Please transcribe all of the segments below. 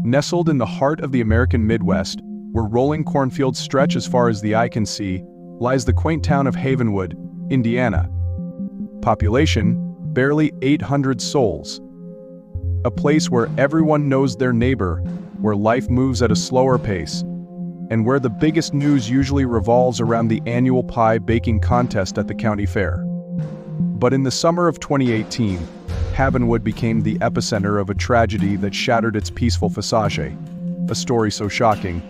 Nestled in the heart of the American Midwest, where rolling cornfields stretch as far as the eye can see, lies the quaint town of Havenwood, Indiana. Population, barely 800 souls. A place where everyone knows their neighbor, where life moves at a slower pace, and where the biggest news usually revolves around the annual pie baking contest at the county fair. But in the summer of 2018, Havenwood became the epicenter of a tragedy that shattered its peaceful facade, a story so shocking,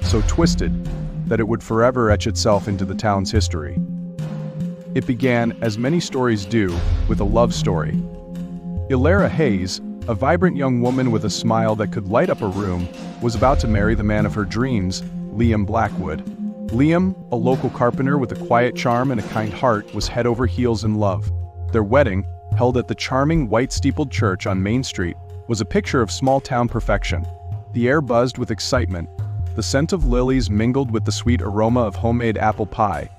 so twisted, that it would forever etch itself into the town's history. It began, as many stories do, with a love story. Elara Hayes, a vibrant young woman with a smile that could light up a room, was about to marry the man of her dreams, Liam Blackwood. Liam, a local carpenter with a quiet charm and a kind heart, was head over heels in love. Their wedding, held at the charming white-steepled church on Main Street, was a picture of small-town perfection. The air buzzed with excitement, the scent of lilies mingled with the sweet aroma of homemade apple pie,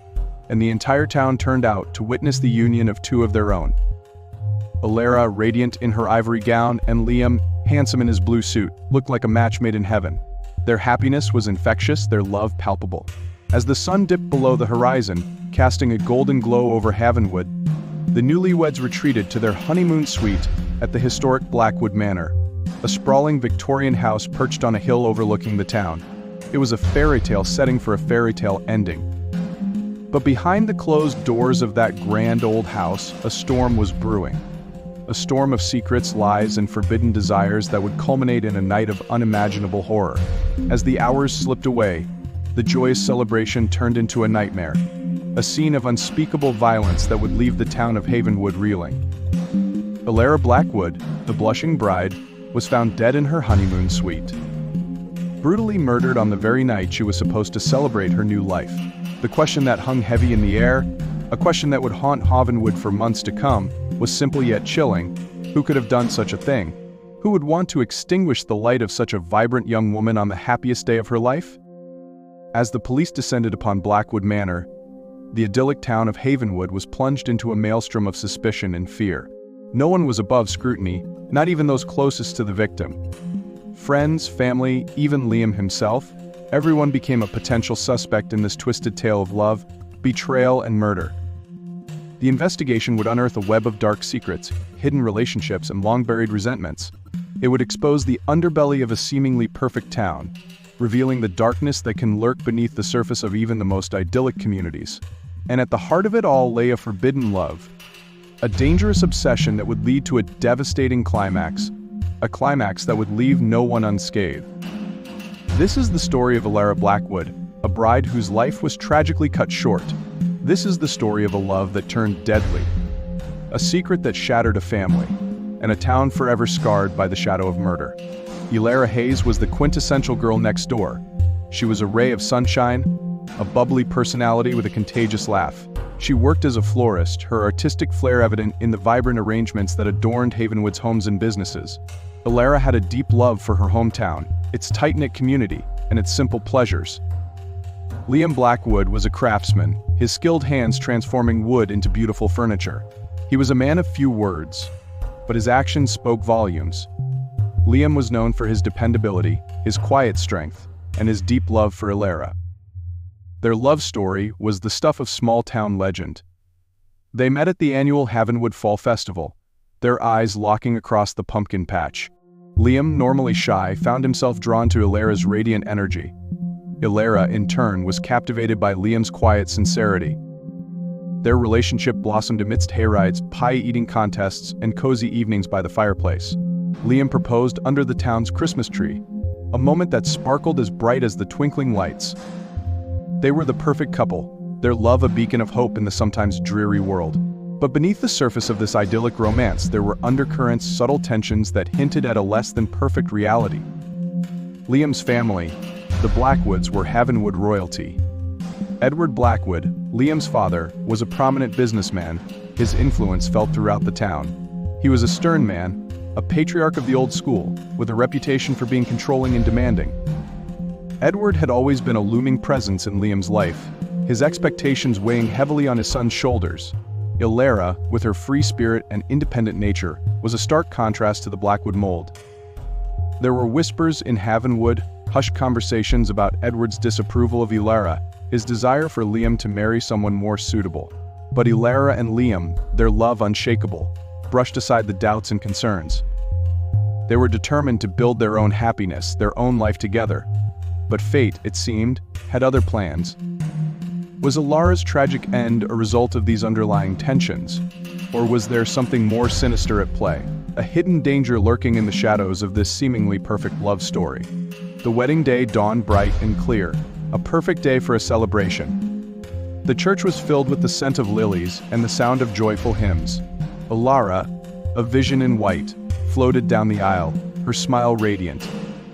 and the entire town turned out to witness the union of two of their own. Elara, radiant in her ivory gown, and Liam, handsome in his blue suit, looked like a match made in heaven. Their happiness was infectious, their love palpable. As the sun dipped below the horizon, casting a golden glow over Havenwood, the newlyweds retreated to their honeymoon suite at the historic Blackwood Manor, a sprawling Victorian house perched on a hill overlooking the town. It was a fairy tale setting for a fairy tale ending. But behind the closed doors of that grand old house, a storm was brewing. A storm of secrets, lies, and forbidden desires that would culminate in a night of unimaginable horror. As the hours slipped away, the joyous celebration turned into a nightmare, a scene of unspeakable violence that would leave the town of Havenwood reeling. Elara Blackwood, the blushing bride, was found dead in her honeymoon suite. Brutally murdered on the very night she was supposed to celebrate her new life. The question that hung heavy in the air, a question that would haunt Havenwood for months to come, was simple yet chilling. Who could have done such a thing? Who would want to extinguish the light of such a vibrant young woman on the happiest day of her life? As the police descended upon Blackwood Manor, the idyllic town of Havenwood was plunged into a maelstrom of suspicion and fear. No one was above scrutiny, not even those closest to the victim. Friends, family, even Liam himself, everyone became a potential suspect in this twisted tale of love, betrayal, and murder. The investigation would unearth a web of dark secrets, hidden relationships, and long-buried resentments. It would expose the underbelly of a seemingly perfect town, revealing the darkness that can lurk beneath the surface of even the most idyllic communities. And at the heart of it all lay a forbidden love, a dangerous obsession that would lead to a devastating climax, a climax that would leave no one unscathed. This is the story of Elara Blackwood, a bride whose life was tragically cut short. This is the story of a love that turned deadly, a secret that shattered a family, and a town forever scarred by the shadow of murder. Elara Hayes was the quintessential girl next door. She was a ray of sunshine, a bubbly personality with a contagious laugh. She worked as a florist, her artistic flair evident in the vibrant arrangements that adorned Havenwood's homes and businesses. Elara had a deep love for her hometown, its tight-knit community, and its simple pleasures. Liam Blackwood was a craftsman, his skilled hands transforming wood into beautiful furniture. He was a man of few words, but his actions spoke volumes. Liam was known for his dependability, his quiet strength, and his deep love for Elara. Their love story was the stuff of small-town legend. They met at the annual Havenwood Fall Festival, their eyes locking across the pumpkin patch. Liam, normally shy, found himself drawn to Elara's radiant energy. Elara, in turn, was captivated by Liam's quiet sincerity. Their relationship blossomed amidst hayrides, pie-eating contests, and cozy evenings by the fireplace. Liam proposed under the town's Christmas tree, a moment that sparkled as bright as the twinkling lights. They were the perfect couple, their love a beacon of hope in the sometimes dreary world. But beneath the surface of this idyllic romance, there were undercurrents, subtle tensions that hinted at a less-than-perfect reality. Liam's family, the Blackwoods, were Havenwood royalty. Edward Blackwood, Liam's father, was a prominent businessman. His influence felt throughout the town. He was a stern man, a patriarch of the old school, with a reputation for being controlling and demanding. Edward had always been a looming presence in Liam's life, his expectations weighing heavily on his son's shoulders. Elara, with her free spirit and independent nature, was a stark contrast to the Blackwood mold. There were whispers in Havenwood, hushed conversations about Edward's disapproval of Elara, his desire for Liam to marry someone more suitable. But Elara and Liam, their love unshakable, brushed aside the doubts and concerns. They were determined to build their own happiness, their own life together. But fate, it seemed, had other plans. Was Elara's tragic end a result of these underlying tensions? Or was there something more sinister at play, a hidden danger lurking in the shadows of this seemingly perfect love story? The wedding day dawned bright and clear, a perfect day for a celebration. The church was filled with the scent of lilies and the sound of joyful hymns. Elara, a vision in white, floated down the aisle, her smile radiant.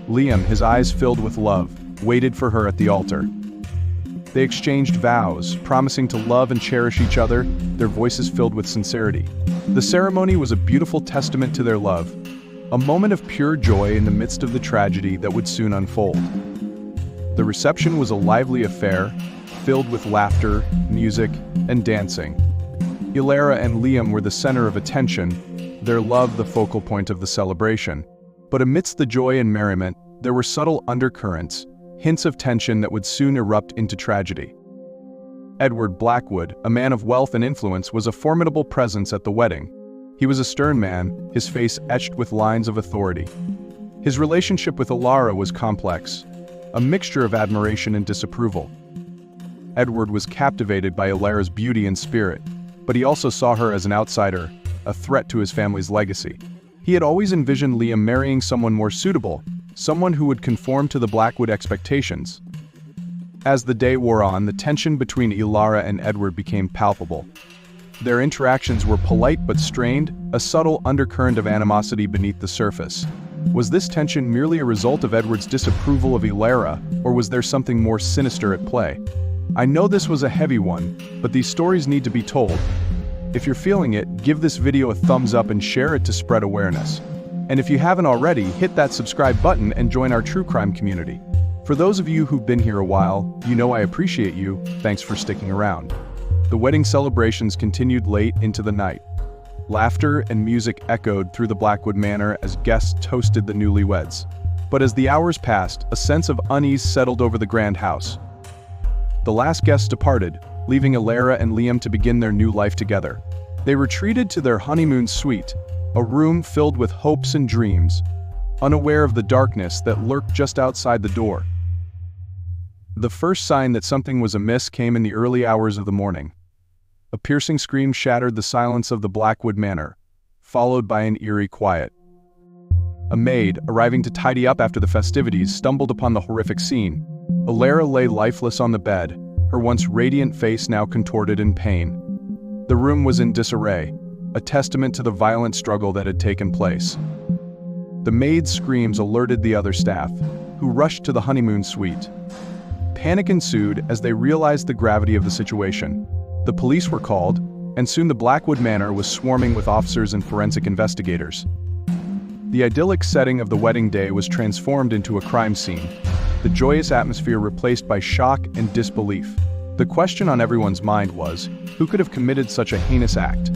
Liam, his eyes filled with love, waited for her at the altar. They exchanged vows, promising to love and cherish each other, their voices filled with sincerity. The ceremony was a beautiful testament to their love, a moment of pure joy in the midst of the tragedy that would soon unfold. The reception was a lively affair, filled with laughter, music, and dancing. Elara and Liam were the center of attention, their love the focal point of the celebration. But amidst the joy and merriment, there were subtle undercurrents, hints of tension that would soon erupt into tragedy. Edward Blackwood, a man of wealth and influence, was a formidable presence at the wedding. He was a stern man, his face etched with lines of authority. His relationship with Elara was complex, a mixture of admiration and disapproval. Edward was captivated by Elara's beauty and spirit, but he also saw her as an outsider, a threat to his family's legacy. He had always envisioned Liam marrying someone more suitable, someone who would conform to the Blackwood expectations. As the day wore on, the tension between Elara and Edward became palpable. Their interactions were polite but strained, a subtle undercurrent of animosity beneath the surface. Was this tension merely a result of Edward's disapproval of Elara, or was there something more sinister at play? I know this was a heavy one, but these stories need to be told. If you're feeling it, give this video a thumbs up and share it to spread awareness. And if you haven't already, hit that subscribe button and join our true crime community. For those of you who've been here a while, you know I appreciate you. Thanks for sticking around. The wedding celebrations continued late into the night. Laughter and music echoed through the Blackwood manor as guests toasted the newlyweds. But as the hours passed, a sense of unease settled over the grand house. The last guests departed, leaving Elara and Liam to begin their new life together. They retreated to their honeymoon suite, a room filled with hopes and dreams, unaware of the darkness that lurked just outside the door. The first sign that something was amiss came in the early hours of the morning. A piercing scream shattered the silence of the Blackwood manor, followed by an eerie quiet. A maid, arriving to tidy up after the festivities, stumbled upon the horrific scene. Elara lay lifeless on the bed, her once radiant face now contorted in pain. The room was in disarray, a testament to the violent struggle that had taken place. The maid's screams alerted the other staff, who rushed to the honeymoon suite. Panic ensued as they realized the gravity of the situation. The police were called, and soon the Blackwood manor was swarming with officers and forensic investigators. The idyllic setting of the wedding day was transformed into a crime scene, the joyous atmosphere replaced by shock and disbelief. The question on everyone's mind was, who could have committed such a heinous act?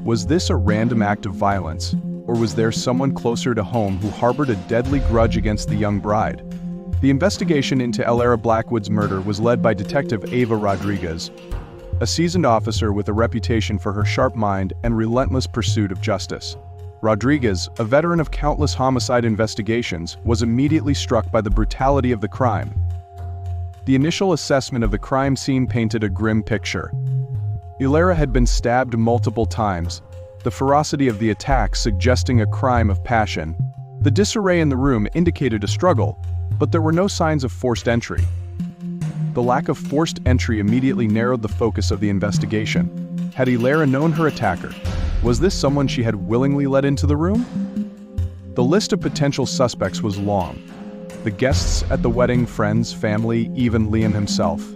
Was this a random act of violence, or was there someone closer to home who harbored a deadly grudge against the young bride? The investigation into Elara Blackwood's murder was led by Detective Eva Rodriguez, a seasoned officer with a reputation for her sharp mind and relentless pursuit of justice. Rodriguez, a veteran of countless homicide investigations, was immediately struck by the brutality of the crime. The initial assessment of the crime scene painted a grim picture. Elara had been stabbed multiple times, the ferocity of the attack suggesting a crime of passion. The disarray in the room indicated a struggle, but there were no signs of forced entry. The lack of forced entry immediately narrowed the focus of the investigation. Had Elara known her attacker? Was this someone she had willingly let into the room? The list of potential suspects was long. The guests at the wedding, friends, family, even Liam himself.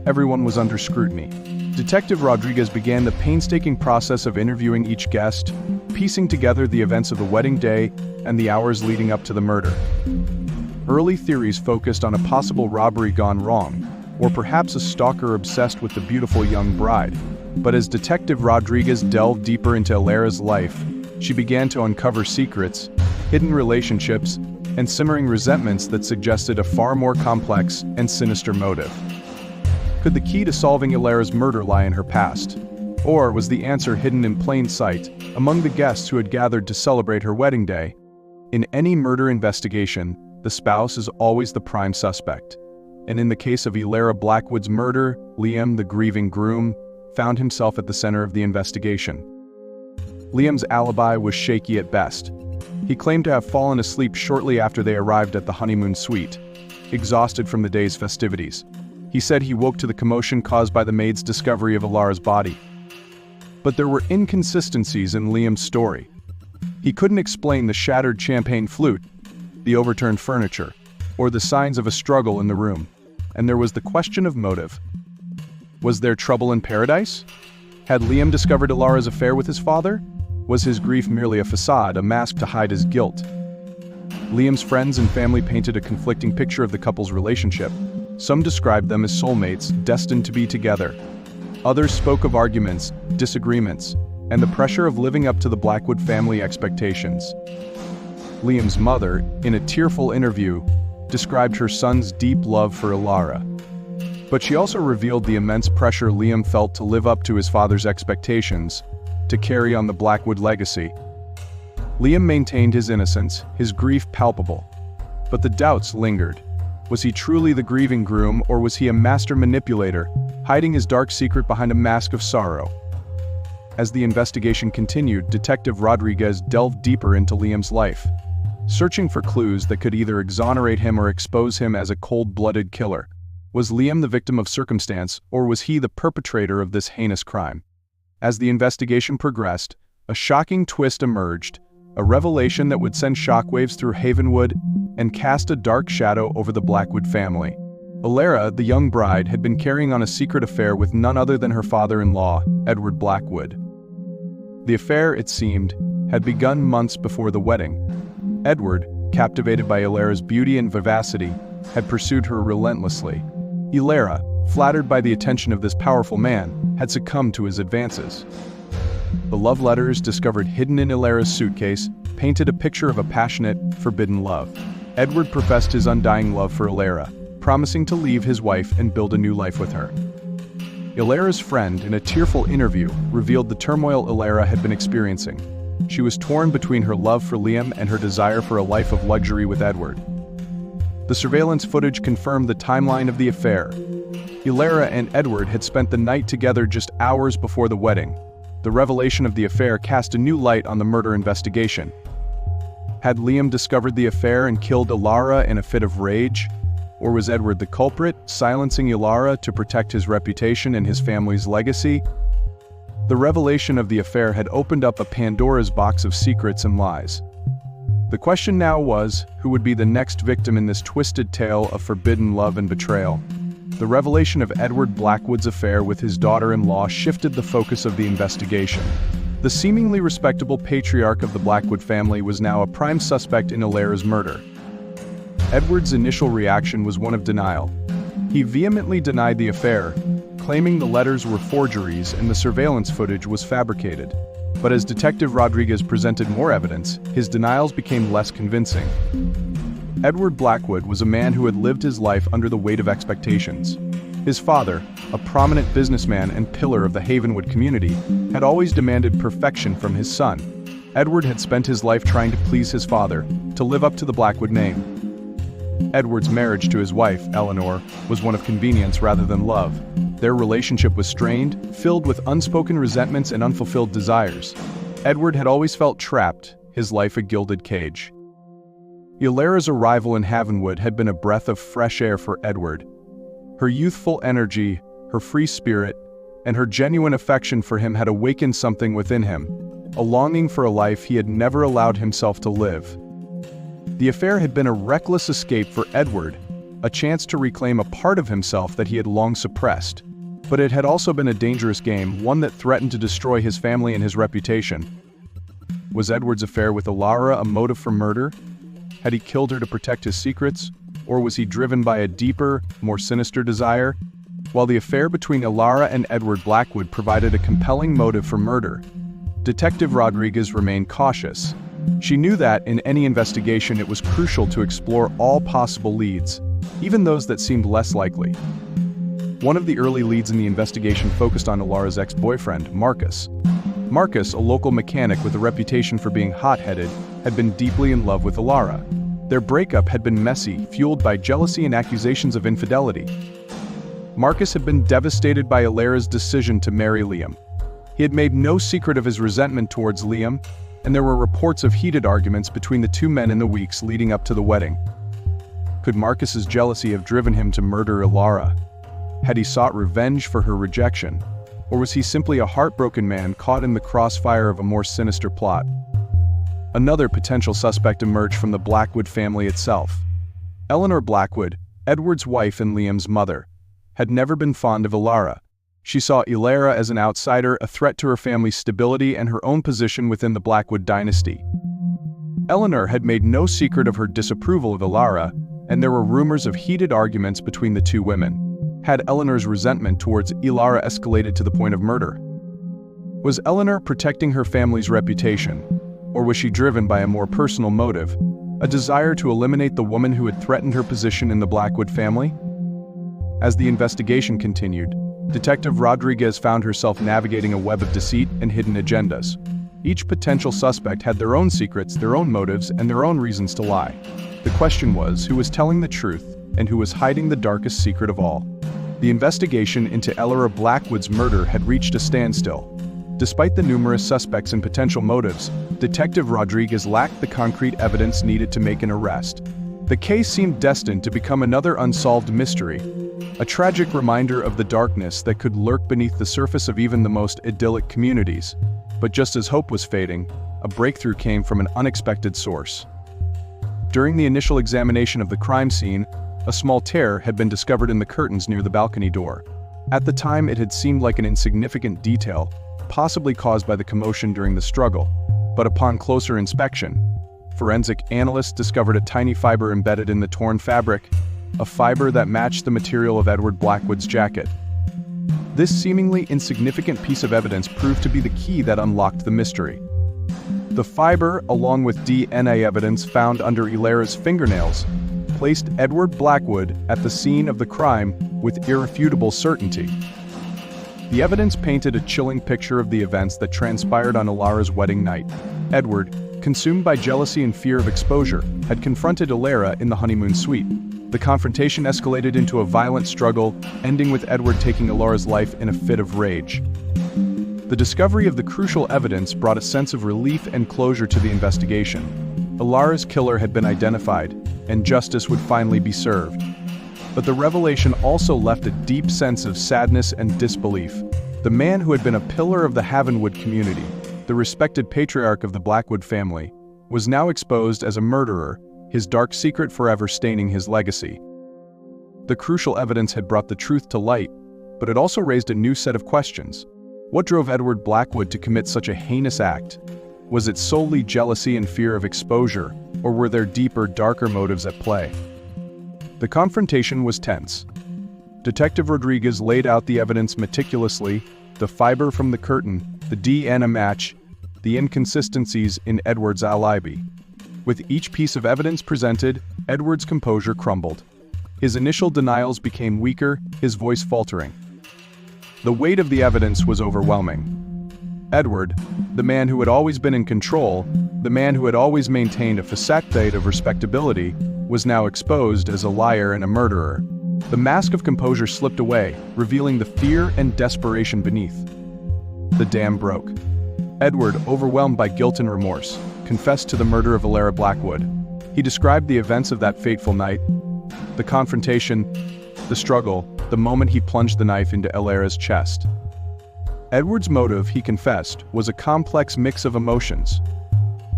Everyone was under scrutiny. Detective Rodriguez began the painstaking process of interviewing each guest, piecing together the events of the wedding day and the hours leading up to the murder. Early theories focused on a possible robbery gone wrong, or perhaps a stalker obsessed with the beautiful young bride. But as Detective Rodriguez delved deeper into Elara's life, she began to uncover secrets, hidden relationships, and simmering resentments that suggested a far more complex and sinister motive. Could the key to solving Elara's murder lie in her past? Or was the answer hidden in plain sight among the guests who had gathered to celebrate her wedding day? In any murder investigation, the spouse is always the prime suspect. And in the case of Elara Blackwood's murder, Liam, the grieving groom, found himself at the center of the investigation. Liam's alibi was shaky at best. He claimed to have fallen asleep shortly after they arrived at the Honeymoon Suite, exhausted from the day's festivities. He said he woke to the commotion caused by the maid's discovery of Elara's body. But there were inconsistencies in Liam's story. He couldn't explain the shattered champagne flute, the overturned furniture, or the signs of a struggle in the room. And there was the question of motive. Was there trouble in paradise? Had Liam discovered Elara's affair with his father? Was his grief merely a facade, a mask to hide his guilt? Liam's friends and family painted a conflicting picture of the couple's relationship. Some described them as soulmates, destined to be together. Others spoke of arguments, disagreements, and the pressure of living up to the Blackwood family expectations. Liam's mother, in a tearful interview, described her son's deep love for Elara. But she also revealed the immense pressure Liam felt to live up to his father's expectations, to carry on the Blackwood legacy. Liam maintained his innocence, his grief palpable. But the doubts lingered. Was he truly the grieving groom, or was he a master manipulator, hiding his dark secret behind a mask of sorrow? As the investigation continued, Detective Rodriguez delved deeper into Liam's life, searching for clues that could either exonerate him or expose him as a cold-blooded killer. Was Liam the victim of circumstance, or was he the perpetrator of this heinous crime? As the investigation progressed, a shocking twist emerged, a revelation that would send shockwaves through Havenwood and cast a dark shadow over the Blackwood family. Elara, the young bride, had been carrying on a secret affair with none other than her father-in-law, Edward Blackwood. The affair, it seemed, had begun months before the wedding. Edward, captivated by Elara's beauty and vivacity, had pursued her relentlessly. Elara, flattered by the attention of this powerful man, had succumbed to his advances. The love letters discovered hidden in Elara's suitcase painted a picture of a passionate, forbidden love. Edward professed his undying love for Elara, promising to leave his wife and build a new life with her. Elara's friend, in a tearful interview, revealed the turmoil Elara had been experiencing. She was torn between her love for Liam and her desire for a life of luxury with Edward. The surveillance footage confirmed the timeline of the affair. Elara and Edward had spent the night together just hours before the wedding. The revelation of the affair cast a new light on the murder investigation. Had Liam discovered the affair and killed Elara in a fit of rage? Or was Edward the culprit, silencing Elara to protect his reputation and his family's legacy? The revelation of the affair had opened up a Pandora's box of secrets and lies. The question now was, who would be the next victim in this twisted tale of forbidden love and betrayal? The revelation of Edward Blackwood's affair with his daughter-in-law shifted the focus of the investigation. The seemingly respectable patriarch of the Blackwood family was now a prime suspect in Elara's murder. Edward's initial reaction was one of denial. He vehemently denied the affair, claiming the letters were forgeries and the surveillance footage was fabricated. But as Detective Rodriguez presented more evidence, his denials became less convincing. Edward Blackwood was a man who had lived his life under the weight of expectations. His father, a prominent businessman and pillar of the Havenwood community, had always demanded perfection from his son. Edward had spent his life trying to please his father, to live up to the Blackwood name. Edward's marriage to his wife, Eleanor, was one of convenience rather than love. Their relationship was strained, filled with unspoken resentments and unfulfilled desires. Edward had always felt trapped, his life a gilded cage. Elara's arrival in Havenwood had been a breath of fresh air for Edward. Her youthful energy, her free spirit, and her genuine affection for him had awakened something within him, a longing for a life he had never allowed himself to live. The affair had been a reckless escape for Edward, a chance to reclaim a part of himself that he had long suppressed. But it had also been a dangerous game, one that threatened to destroy his family and his reputation. Was Edward's affair with Elara a motive for murder? Had he killed her to protect his secrets? Or was he driven by a deeper, more sinister desire? While the affair between Elara and Edward Blackwood provided a compelling motive for murder, Detective Rodriguez remained cautious. She knew that, in any investigation, it was crucial to explore all possible leads, even those that seemed less likely. One of the early leads in the investigation focused on Elara's ex-boyfriend, Marcus. Marcus, a local mechanic with a reputation for being hot-headed, had been deeply in love with Elara. Their breakup had been messy, fueled by jealousy and accusations of infidelity. Marcus had been devastated by Elara's decision to marry Liam. He had made no secret of his resentment towards Liam, and there were reports of heated arguments between the two men in the weeks leading up to the wedding. Could Marcus's jealousy have driven him to murder Elara? Had he sought revenge for her rejection? Or was he simply a heartbroken man caught in the crossfire of a more sinister plot? Another potential suspect emerged from the Blackwood family itself. Eleanor Blackwood, Edward's wife and Liam's mother, had never been fond of Elara. She saw Elara as an outsider, a threat to her family's stability and her own position within the Blackwood dynasty. Eleanor had made no secret of her disapproval of Elara, and there were rumors of heated arguments between the two women. Had Eleanor's resentment towards Elara escalated to the point of murder? Was Eleanor protecting her family's reputation, or was she driven by a more personal motive, a desire to eliminate the woman who had threatened her position in the Blackwood family? As the investigation continued, Detective Rodriguez found herself navigating a web of deceit and hidden agendas. Each potential suspect had their own secrets, their own motives, and their own reasons to lie. The question was, who was telling the truth and who was hiding the darkest secret of all? The investigation into Elara Blackwood's murder had reached a standstill. Despite the numerous suspects and potential motives, Detective Rodriguez lacked the concrete evidence needed to make an arrest. The case seemed destined to become another unsolved mystery, a tragic reminder of the darkness that could lurk beneath the surface of even the most idyllic communities. But just as hope was fading, a breakthrough came from an unexpected source. During the initial examination of the crime scene, a small tear had been discovered in the curtains near the balcony door. At the time, it had seemed like an insignificant detail, possibly caused by the commotion during the struggle. But upon closer inspection, forensic analysts discovered a tiny fiber embedded in the torn fabric, a fiber that matched the material of Edward Blackwood's jacket. This seemingly insignificant piece of evidence proved to be the key that unlocked the mystery. The fiber, along with DNA evidence found under Elara's fingernails, placed Edward Blackwood at the scene of the crime with irrefutable certainty. The evidence painted a chilling picture of the events that transpired on Elara's wedding night. Edward, consumed by jealousy and fear of exposure, had confronted Elara in the Honeymoon Suite. The confrontation escalated into a violent struggle, ending with Edward taking Elara's life in a fit of rage. The discovery of the crucial evidence brought a sense of relief and closure to the investigation. Elara's killer had been identified, and justice would finally be served. But the revelation also left a deep sense of sadness and disbelief. The man who had been a pillar of the Havenwood community, the respected patriarch of the Blackwood family, was now exposed as a murderer, his dark secret forever staining his legacy. The crucial evidence had brought the truth to light, but it also raised a new set of questions. What drove Edward Blackwood to commit such a heinous act? Was it solely jealousy and fear of exposure, or were there deeper, darker motives at play? The confrontation was tense. Detective Rodriguez laid out the evidence meticulously: the fiber from the curtain, the DNA match, the inconsistencies in Edward's alibi. With each piece of evidence presented, Edward's composure crumbled. His initial denials became weaker, his voice faltering. The weight of the evidence was overwhelming. Edward, the man who had always been in control, the man who had always maintained a facade of respectability, was now exposed as a liar and a murderer. The mask of composure slipped away, revealing the fear and desperation beneath. The dam broke. Edward, overwhelmed by guilt and remorse, confessed to the murder of Elara Blackwood. He described the events of that fateful night, the confrontation, the struggle, the moment he plunged the knife into Elara's chest. Edward's motive, he confessed, was a complex mix of emotions: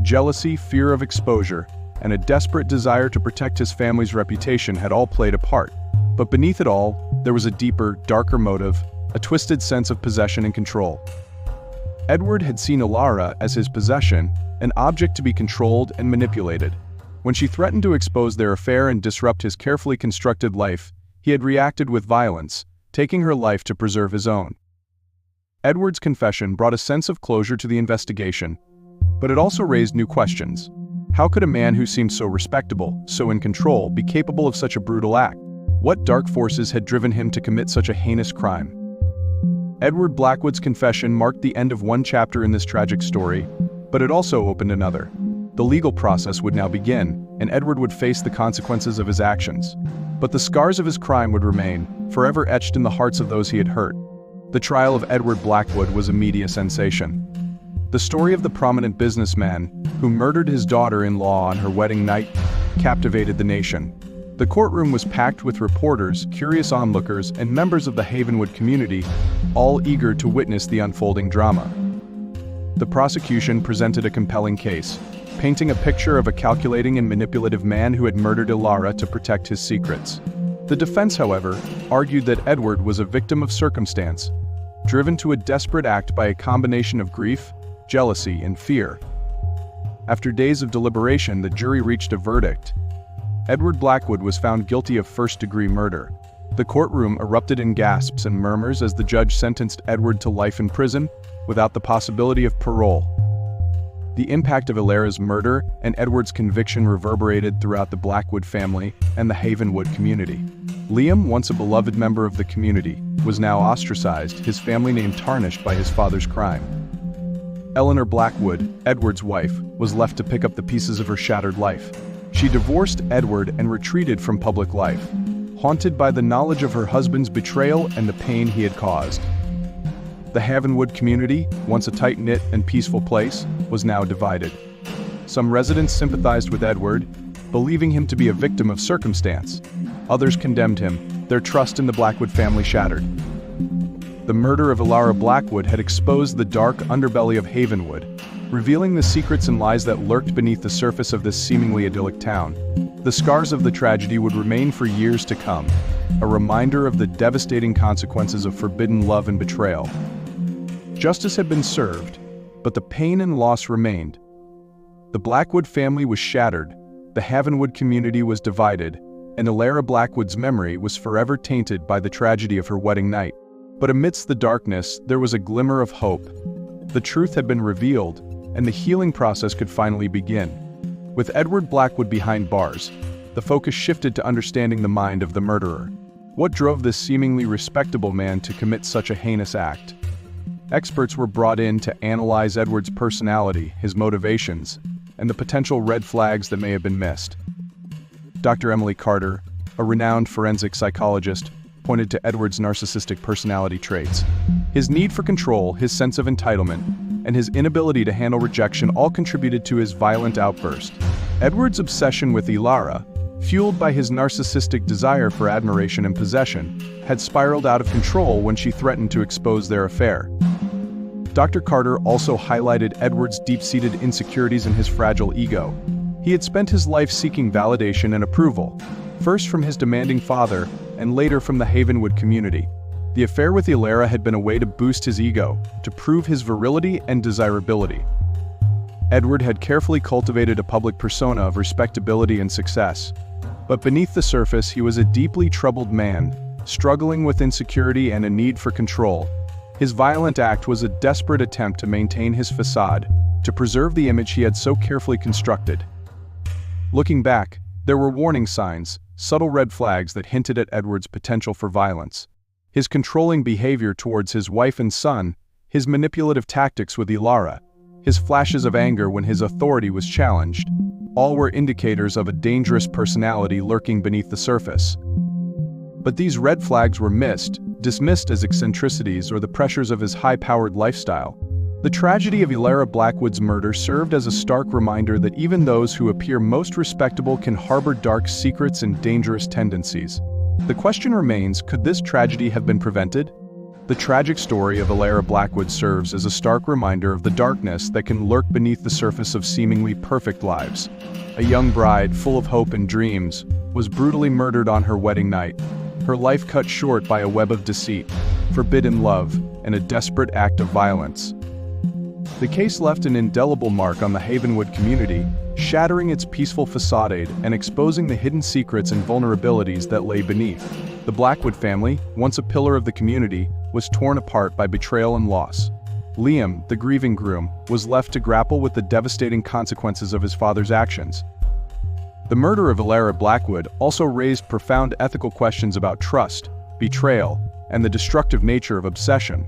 jealousy, fear of exposure, and a desperate desire to protect his family's reputation had all played a part. But beneath it all, there was a deeper, darker motive, a twisted sense of possession and control. Edward had seen Elara as his possession, an object to be controlled and manipulated. When she threatened to expose their affair and disrupt his carefully constructed life, he had reacted with violence, taking her life to preserve his own. Edward's confession brought a sense of closure to the investigation. But it also raised new questions. How could a man who seemed so respectable, so in control, be capable of such a brutal act? What dark forces had driven him to commit such a heinous crime? Edward Blackwood's confession marked the end of one chapter in this tragic story, but it also opened another. The legal process would now begin, and Edward would face the consequences of his actions. But the scars of his crime would remain, forever etched in the hearts of those he had hurt. The trial of Edward Blackwood was a media sensation. The story of the prominent businessman who murdered his daughter-in-law on her wedding night captivated the nation. The courtroom was packed with reporters, curious onlookers, and members of the Havenwood community, all eager to witness the unfolding drama. The prosecution presented a compelling case, painting a picture of a calculating and manipulative man who had murdered Elara to protect his secrets. The defense, however, argued that Edward was a victim of circumstance, driven to a desperate act by a combination of grief, jealousy, and fear. After days of deliberation, the jury reached a verdict. Edward Blackwood was found guilty of first-degree murder. The courtroom erupted in gasps and murmurs as the judge sentenced Edward to life in prison, without the possibility of parole. The impact of Elara's murder and Edward's conviction reverberated throughout the Blackwood family and the Havenwood community. Liam, once a beloved member of the community, was now ostracized, his family name tarnished by his father's crime. Eleanor Blackwood, Edward's wife, was left to pick up the pieces of her shattered life. She divorced Edward and retreated from public life, haunted by the knowledge of her husband's betrayal and the pain he had caused. The Havenwood community, once a tight-knit and peaceful place, was now divided. Some residents sympathized with Edward, believing him to be a victim of circumstance. Others condemned him, their trust in the Blackwood family shattered. The murder of Elara Blackwood had exposed the dark underbelly of Havenwood, revealing the secrets and lies that lurked beneath the surface of this seemingly idyllic town. The scars of the tragedy would remain for years to come, a reminder of the devastating consequences of forbidden love and betrayal. Justice had been served, but the pain and loss remained. The Blackwood family was shattered, the Havenwood community was divided, and Elara Blackwood's memory was forever tainted by the tragedy of her wedding night. But amidst the darkness, there was a glimmer of hope. The truth had been revealed, and the healing process could finally begin. With Edward Blackwood behind bars, the focus shifted to understanding the mind of the murderer. What drove this seemingly respectable man to commit such a heinous act? Experts were brought in to analyze Edward's personality, his motivations, and the potential red flags that may have been missed. Dr. Emily Carter, a renowned forensic psychologist, pointed to Edward's narcissistic personality traits. His need for control, his sense of entitlement, and his inability to handle rejection all contributed to his violent outburst. Edward's obsession with Elara, fueled by his narcissistic desire for admiration and possession, had spiraled out of control when she threatened to expose their affair. Dr. Carter also highlighted Edward's deep-seated insecurities and his fragile ego. He had spent his life seeking validation and approval, first from his demanding father and later from the Havenwood community. The affair with Elara had been a way to boost his ego, to prove his virility and desirability. Edward had carefully cultivated a public persona of respectability and success, but beneath the surface he was a deeply troubled man, struggling with insecurity and a need for control. His violent act was a desperate attempt to maintain his facade, to preserve the image he had so carefully constructed. Looking back, there were warning signs, subtle red flags that hinted at Edward's potential for violence. His controlling behavior towards his wife and son, his manipulative tactics with Elara, his flashes of anger when his authority was challenged, all were indicators of a dangerous personality lurking beneath the surface. But these red flags were dismissed as eccentricities or the pressures of his high-powered lifestyle. The tragedy of Elara Blackwood's murder served as a stark reminder that even those who appear most respectable can harbor dark secrets and dangerous tendencies. The question remains, could this tragedy have been prevented? The tragic story of Elara Blackwood serves as a stark reminder of the darkness that can lurk beneath the surface of seemingly perfect lives. A young bride, full of hope and dreams, was brutally murdered on her wedding night, her life cut short by a web of deceit, forbidden love, and a desperate act of violence. The case left an indelible mark on the Havenwood community, shattering its peaceful facade and exposing the hidden secrets and vulnerabilities that lay beneath. The Blackwood family, once a pillar of the community, was torn apart by betrayal and loss. Liam, the grieving groom, was left to grapple with the devastating consequences of his father's actions. The murder of Elara Blackwood also raised profound ethical questions about trust, betrayal, and the destructive nature of obsession.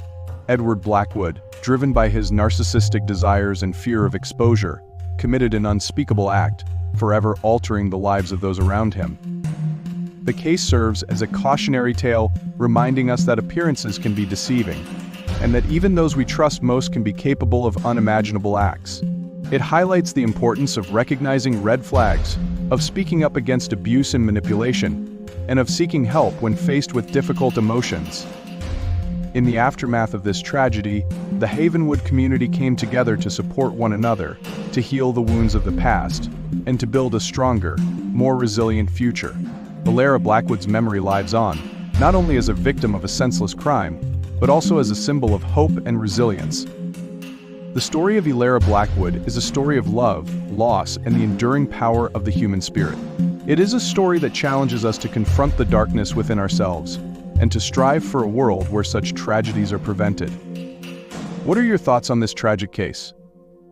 Edward Blackwood, driven by his narcissistic desires and fear of exposure, committed an unspeakable act, forever altering the lives of those around him. The case serves as a cautionary tale, reminding us that appearances can be deceiving, and that even those we trust most can be capable of unimaginable acts. It highlights the importance of recognizing red flags, of speaking up against abuse and manipulation, and of seeking help when faced with difficult emotions. In the aftermath of this tragedy, the Havenwood community came together to support one another, to heal the wounds of the past, and to build a stronger, more resilient future. Elara Blackwood's memory lives on, not only as a victim of a senseless crime, but also as a symbol of hope and resilience. The story of Elara Blackwood is a story of love, loss, and the enduring power of the human spirit. It is a story that challenges us to confront the darkness within ourselves, and to strive for a world where such tragedies are prevented. What are your thoughts on this tragic case?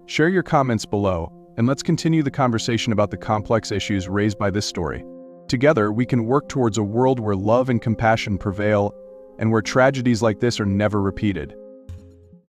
Share your comments below, and let's continue the conversation about the complex issues raised by this story. Together, we can work towards a world where love and compassion prevail, and where tragedies like this are never repeated.